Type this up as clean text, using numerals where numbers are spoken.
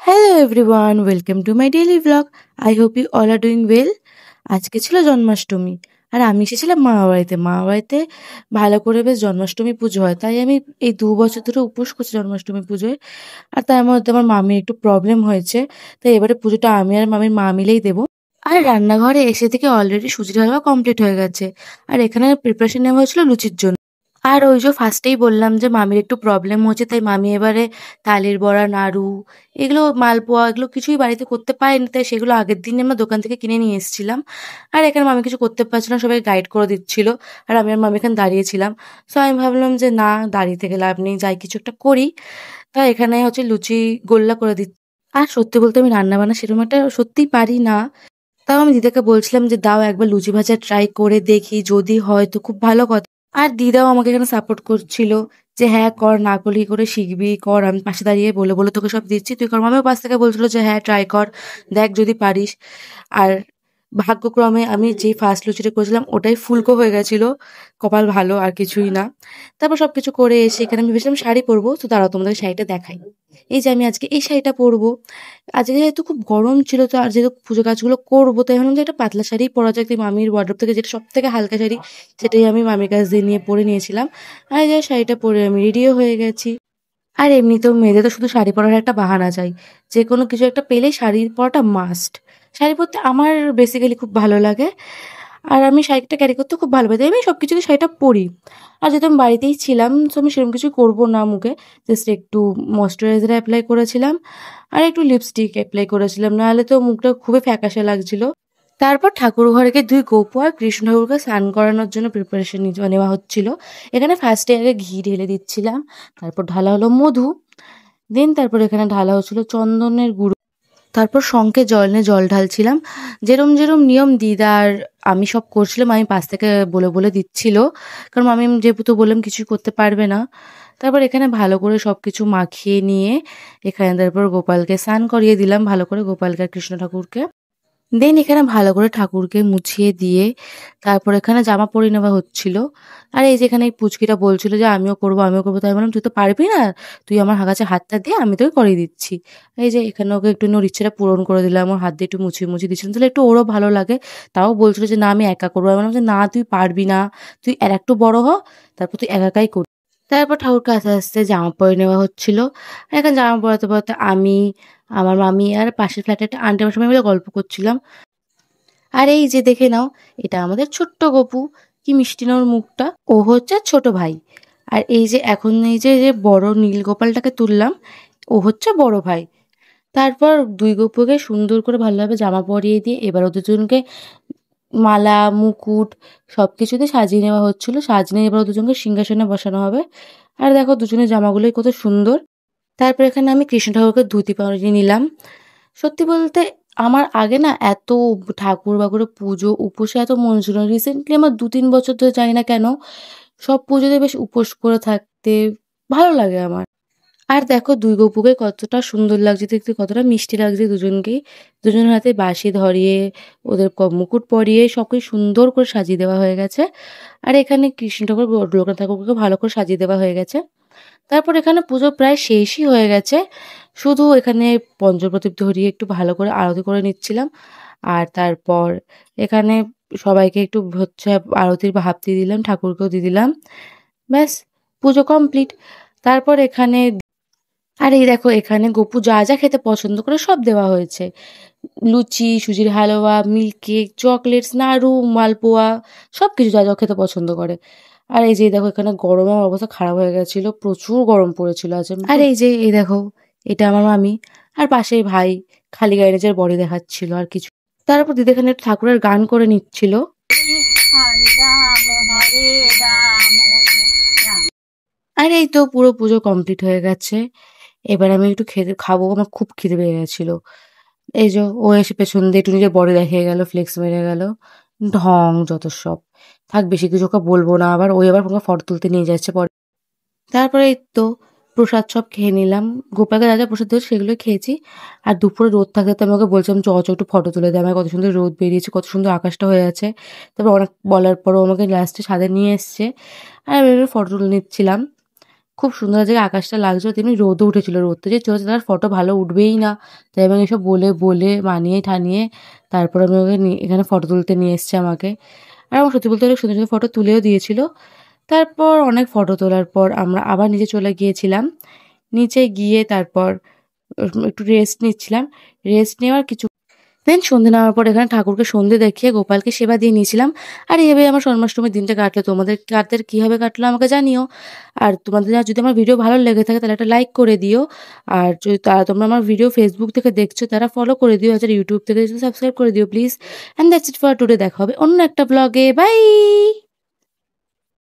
Hello everyone, welcome to my daily blog. I hope you all are doing well. আজকে ছিল জন্মাষ্টমী, আর আমি এসেছিলাম মামাবাড়িতে। মামাবাড়িতে ভালো করে বেশ জন্মাষ্টমী পুজো হয়, তাই আমি এই 2 বছর ধরে উপোস করছি জন্মাষ্টমী পুজোয়। আর তার মধ্যে আমার মামির একটু প্রবলেম হয়েছে, তাই এবারে পুজোটা আমি আর মামির মা মিলেই দেবো। আর রান্নাঘরে এসে থেকে অলরেডি সুজির হালুয়া কমপ্লিট হয়ে গেছে, আর এখানে প্রিপারেশন নেওয়া হয়েছিল লুচির জন্য। আর ওই যে ফার্স্টেই বললাম যে মামির একটু প্রবলেম হচ্ছে, তাই মামি এবারে তালের বড়া, নাড়ু, এগুলো মালপোয়া, এগুলো কিছুই বাড়িতে করতে পারেনি, তাই সেগুলো আগের দিন আমরা দোকান থেকে কিনে নিয়ে এসেছিলাম। আর এখানে মামি কিছু করতে পারছিল না, সবাই গাইড করে দিচ্ছিল, আর আমি আর মামি এখানে দাঁড়িয়েছিলাম। সো আমি ভাবলাম যে না, দাঁড়িয়ে থেকে লাভ নেই, যাই কিছু একটা করি। তাই এখানে হচ্ছে লুচি গোল্লা করে দিচ্ছি। আর সত্যি বলতে আমি রান্না বান্না সেরকম একটা সত্যিই পারি না। তাও আমি দিদাকে বলছিলাম যে দাও একবার লুচি ভাজা ট্রাই করে দেখি, যদি হয় তো খুব ভালো কথা। আর দিদাও আমাকে এখানে সাপোর্ট করছিল যে হ্যাঁ কর, না করলে কি করে শিখবি, কর, আমি পাশে দাঁড়িয়ে বলে বলে তোকে সব দিচ্ছি, তুই কর। মামিও পাশ থেকে বলছিল যে হ্যাঁ ট্রাই কর, দেখ যদি পারিস। আর ভাগ্যক্রমে আমি যেই ফার্স্ট লুচিটা করেছিলাম ওটাই ফুলকো হয়ে গেছিল। কপাল ভালো, আর কিছুই না। তারপর সবকিছু করে এসে এখানে আমি ভেবেছিলাম শাড়ি পরবো, তো দাঁড়াও তোমাদের শাড়িটা দেখাই। এই যে আমি আজকে এই শাড়িটা পরবো। আজকে যেহেতু খুব গরম ছিল, তো আর যেহেতু পুজো কাজগুলো করবো, তাই ভাবলাম যে একটা পাতলা শাড়ি পরা যাক। তাই মামির ওয়ার্ডরোব থেকে যেটা সব থেকে হালকা শাড়ি, সেটাই আমি মামির কাছ দিয়ে নিয়ে পরে নিয়েছিলাম। আর এই যে শাড়িটা পরে আমি রেডিও হয়ে গেছি। আর এমনিতেও মেয়েদের তো শুধু শাড়ি পরার একটা বাহানা চাই, যে কোনো কিছু একটা পেলেই শাড়ি পরাটা মাস্ট। শাড়ি পরতে আমার বেসিক্যালি খুব ভালো লাগে, আর আমি শাড়িটা ক্যারি করতে খুব ভালো পাই, তাই আমি সব কিছুতে শাড়িটা পরি। আর যেহেতু আমি বাড়িতেই ছিলাম, তো আমি সেরকম কিছু করবো না মুখে, জাস্ট একটু ময়শ্চারাইজার অ্যাপ্লাই করেছিলাম আর একটু লিপস্টিক অ্যাপ্লাই করেছিলাম, নাহলে তো মুখটা খুবই ফ্যাকাশে লাগছিল। তারপর ঠাকুর ঘরে গিয়ে 2 গোপু আর কৃষ্ণ ঠাকুরকে স্নান করানোর জন্য প্রিপারেশন নেওয়া হচ্ছিল। এখানে ফার্স্টে আগে ঘি ঢেলে দিচ্ছিলাম, তারপর ঢালা হলো মধু, দেন তারপর এখানে ঢালা হচ্ছিল চন্দনের গুঁড়ো, তারপর শঙ্খে জল নিয়ে জল ঢালছিলাম। যেরম যেরম নিয়ম দিদা আর আমি সব করছিলাম, আমি পাশ থেকে বলে বলে দিচ্ছিল, কারণ আমি যেহেতু বললাম কিছুই করতে পারবে না। তারপর এখানে ভালো করে সব কিছু মাখিয়ে নিয়ে এখানে তারপর গোপালকে স্নান করিয়ে দিলাম, ভালো করে গোপালকে আর কৃষ্ণ ঠাকুরকে। দেন এখানে ভালো করে ঠাকুরকে মুছিয়ে দিয়ে তারপর এখানে জামা পরিয়ে নেওয়া হচ্ছিল। আর এই যে এখানে এই পুচকিটা বলছিল যে আমিও করবো, আমিও করবো, তাই বললাম তুই তো পারবি না, তুই আমার কাছে হাতটা দিয়ে, আমি তোকে করিয়ে দিচ্ছি। এই যে এখানে ওকে একটু ওর ইচ্ছেটা পূরণ করে দিলাম, ওর হাত দিয়ে একটু মুছিয়ে মুছিয়ে দিচ্ছিলাম, তাহলে একটু ওরও ভালো লাগে। তাও বলছিল যে না আমি একা করবো, আমি বললাম যে না তুই পারবি না, তুই আর একটু বড় হ, তারপর তুই একা একাই করবি। তারপর ঠাকুরকে আস্তে আস্তে জামা পরে নেওয়া হচ্ছিল। আর এখন জামা পরাতে পরাতে আমি, আমার মামি আর পাশের ফ্ল্যাটে একটা আন্টি আমার সবাই মিলে গল্প করছিলাম। আর এই যে দেখে নাও, এটা আমাদের ছোট্ট গপু, কি মিষ্টি না ওর মুখটা, ও হচ্ছে ছোট ভাই। আর এই যে এখন এই যে যে বড় নীল গোপালটাকে তুললাম, ও হচ্ছে বড় ভাই। তারপর 2 গপুকে সুন্দর করে ভালোভাবে জামা পরিয়ে দিয়ে এবার ওদের দুজনকে মালা, মুকুট সবকিছুতে সাজিয়ে নেওয়া হচ্ছিল। সাজিয়ে এবার ওদের দুজনকে সিংহাসনে বসানো হবে। আর দেখো দুজনের জামাগুলোই কত সুন্দর। তারপর এখানে আমি কৃষ্ণ ঠাকুরকে ধুতি পরিয়ে নিলাম। সত্যি বলতে আমার আগে না এত ঠাকুর বাকুরের পুজো উপোসে এত মন ছিল না। রিসেন্টলি আমার 2-3 বছর ধরে জানি না কেন সব পুজোতে বেশ উপোস করে থাকতে ভালো লাগে আমার। আর দেখো 2 গপুকে কতটা সুন্দর লাগছে দেখতে, কতটা মিষ্টি লাগছে দুজনকেই। দুজনের হাতে বাঁশি ধরিয়ে ওদের মুকুট পরিয়ে সবকে সুন্দর করে সাজিয়ে দেওয়া হয়ে গেছে। আর এখানে কৃষ্ণ ঠাকুর, লোকনাথ ঠাকুরকে ভালো করে সাজিয়ে দেওয়া হয়ে গেছে। তারপর এখানে পুজো প্রায় শেষই হয়ে গেছে, শুধু এখানে পঞ্চপ্রদীপ ধরিয়ে একটু ভালো করে আরতি করে নিচ্ছিলাম। আর তারপর এখানে সবাইকে একটু হচ্ছে আরতির ভাব দিয়ে দিলাম, ঠাকুরকেও দিয়ে দিলাম। ব্যাস, পুজো কমপ্লিট। তারপর এখানে, আর এই দেখো এখানে গপু যা যা খেতে পছন্দ করে সব দেওয়া হয়েছে। লুচি, সুজির হালুয়া, মিল্ক কেক, চকলেটস, নাড়ু, মালপোয়া, সবকিছু যা যা খেতে পছন্দ করে। আর এই যে দেখো এখানে গরমে আমার অবস্থা খারাপ হয়ে গেছিল, প্রচুর গরম পড়েছিল আজ। আর এই যে এই দেখো, এটা আমার মামি, আর পাশেই ভাই খালি গায়ে নিজের বডি দেখাচ্ছিল আর কিছু। তারপর দিদি এখানে ঠাকুরের গান করে নিচ্ছিল। আর এই তো পুরো পুজো কমপ্লিট হয়ে গেছে। এবার আমি একটু খেতে খাবো, আমার খুব খিদে পেয়ে গেছিল। এই যে ও এসে পেছন দিয়ে একটু নিজের বডি দেখিয়ে গেল, ফ্লেক্স মেরে গেল, ঢং যত সব। থাক, বেশি কিছু ওকে বলবো না, আবার ওই আবার কোনো ফটো তুলতে নিয়ে যাচ্ছে পরে। তারপরে এই তো প্রসাদ সব খেয়ে নিলাম, গোপালকে যা যা প্রসাদ দিয়েছে সেগুলো খেয়েছি। আর দুপুরে রোদ থাকতে তো আমি ওকে বলছিলাম চ চ একটু ফটো তুলে দেয়, আমার কত সুন্দর রোদ বেরিয়েছে, কত সুন্দর আকাশটা হয়ে আছে। তারপর অনেক বলার পরও আমাকে লাস্টে ছাদে নিয়ে এসছে, আর আমি ফটো তুলে নিচ্ছিলাম। খুব সুন্দর জায়গায় আকাশটা লাগছিল, তেমনি রোদও উঠেছিল। রোদটা যে চলেছে তার ফটো ভালো উঠবেই না। তাই আমি এসব বলে মানিয়ে ঠানিয়ে তারপর আমি ওকে এখানে ফটো তুলতে নিয়ে এসছে আমাকে। আর আমার সত্যি বলতে অনেক সুন্দর, সুন্দর ফটো তুলেও দিয়েছিল। তারপর অনেক ফটো তোলার পর আমরা আবার নিচে চলে গিয়েছিলাম। নিচে গিয়ে তারপর একটু রেস্ট নিচ্ছিলাম। রেস্ট নেওয়ার কিছু দেন সন্ধে নামার পর এখানে ঠাকুরকে সন্ধে দেখিয়ে গোপালকে সেবা দিয়ে নিয়েছিলাম। আর এইভাবে আমার জন্মাষ্টমীর দিনটা কাটলো। কাদের কিভাবে কাটলো আমাকে জানিও। আর তোমাদের যদি আমার ভিডিও ভালো লেগে থাকে তাহলে একটা লাইক করে দিও। আর যদি তোমরা আমার ভিডিও ফেসবুক থেকে দেখছো তারা ফলো করে দিও। আর যারা ইউটিউব থেকে দেখছো সাবস্ক্রাইব করে দিও please. And that's it for today. দেখা হবে অন্য একটা ব্লগে। বাই।